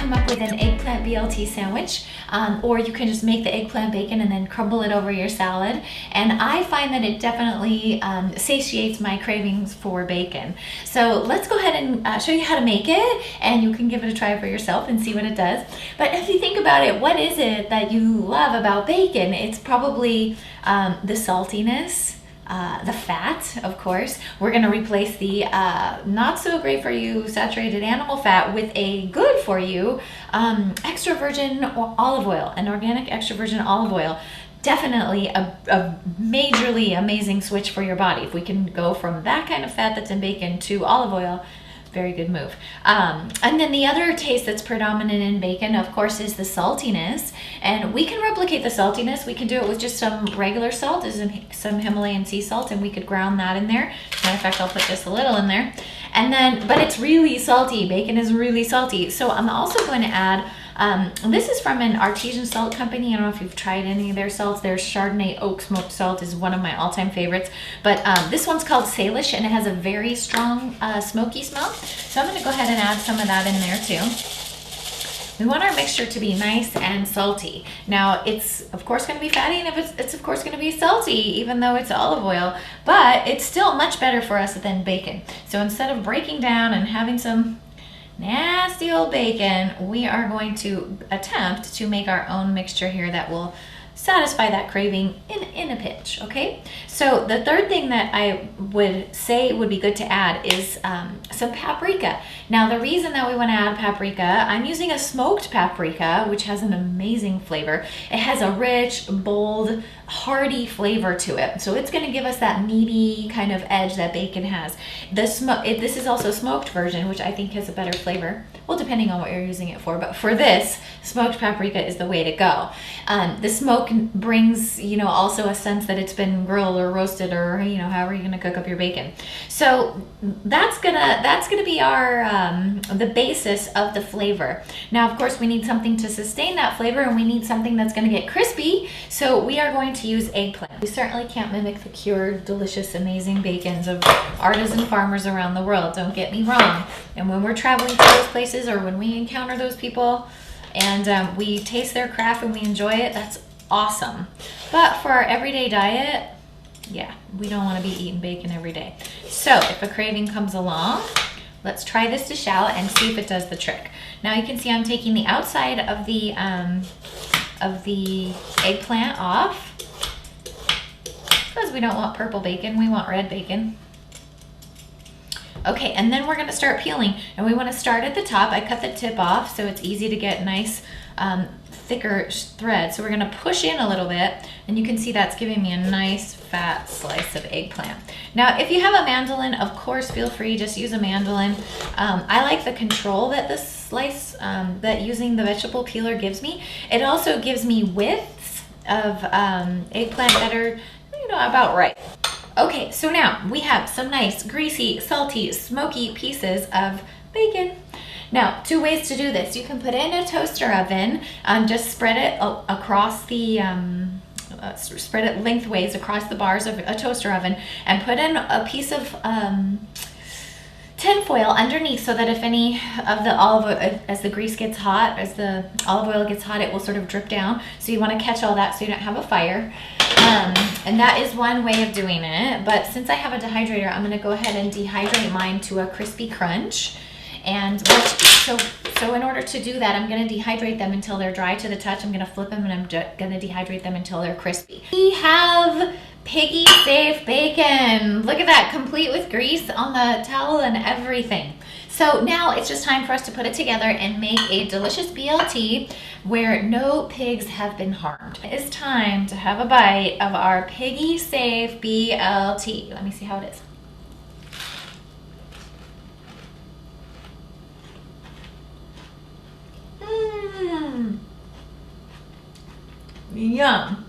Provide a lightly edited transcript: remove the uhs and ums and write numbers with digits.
come up with an eggplant BLT sandwich, or you can just make the eggplant bacon and then crumble it over your salad. And I find that it definitely satiates my cravings for bacon. So let's go ahead and show you how to make it, and you can give it a try for yourself and see what it does. But if you think about it, what is it that you love about bacon? It's probably the saltiness. The fat, of course. We're going to replace the not so great for you saturated animal fat with a good for you extra virgin olive oil, an organic extra virgin olive oil. Definitely a majorly amazing switch for your body. If we can go from that kind of fat that's in bacon to olive oil, very good move. And then the other taste that's predominant in bacon, of course, is the saltiness. And we can replicate the saltiness. We can do it with just some regular salt, some Himalayan sea salt, and we could ground that in there. As a matter of fact, I'll put just a little in there. And then, but it's really salty. Bacon is really salty. So I'm also going to add, this is from an artesian salt company. I don't know if you've tried any of their salts. Their Chardonnay oak smoked salt is one of my all-time favorites. But this one's called Salish, and it has a very strong smoky smell. So I'm going to go ahead and add some of that in there too. We want our mixture to be nice and salty. Now, it's of course going to be fatty, and it's of course going to be salty, even though it's olive oil, but it's still much better for us than bacon. So instead of breaking down and having some nasty old bacon, we are going to attempt to make our own mixture here that will satisfy that craving in a pinch, okay? So the third thing that I would say would be good to add is some paprika. Now, the reason that we want to add paprika, I'm using a smoked paprika, which has an amazing flavor. It has a rich, bold, hearty flavor to it. So it's going to give us that meaty kind of edge that bacon has. This is also a smoked version, which I think has a better flavor. Well, depending on what you're using it for, but for this, smoked paprika is the way to go. The smoke brings, also a sense that it's been grilled or roasted, or however you're gonna cook up your bacon. So that's gonna be our the basis of the flavor. Now, of course, we need something to sustain that flavor, and we need something that's gonna get crispy. So we are going to use eggplant. We certainly can't mimic the cured, delicious, amazing bacons of artisan farmers around the world. Don't get me wrong. And when we're traveling to those places, or when we encounter those people, and we taste their craft and we enjoy it, that's awesome. But for our everyday diet, yeah, we don't want to be eating bacon every day. So if a craving comes along, let's try this dish out and see if it does the trick. Now you can see I'm taking the outside of the eggplant off, because we don't want purple bacon, we want red bacon. Okay, and then we're going to start peeling, and we want to start at the top. I cut the tip off so it's easy to get nice thicker thread. So we're going to push in a little bit, and you can see that's giving me a nice fat slice of eggplant. Now, if you have a mandolin, of course, feel free, just use a mandolin. I like the control that this slice, that using the vegetable peeler gives me. It also gives me widths of eggplant that are, about right. Okay, so now we have some nice, greasy, salty, smoky pieces of bacon. Now, two ways to do this. You can put it in a toaster oven, just spread it across the, spread it lengthways across the bars of a toaster oven, and put in a piece of tin foil underneath, so that if any of the olive oil, as the grease gets hot, as the olive oil gets hot, it will sort of drip down. So you want to catch all that so you don't have a fire. And that is one way of doing it. But since I have a dehydrator, I'm going to go ahead and dehydrate mine to a crispy crunch. And so in order to do that, I'm going to dehydrate them until they're dry to the touch. I'm going to flip them, and I'm going to dehydrate them until they're crispy. We have piggy safe bacon. Look at that, complete with grease on the towel and everything. So now it's just time for us to put it together and make a delicious BLT where no pigs have been harmed. It's time to have a bite of our piggy safe BLT. Let me see how it is. Yum.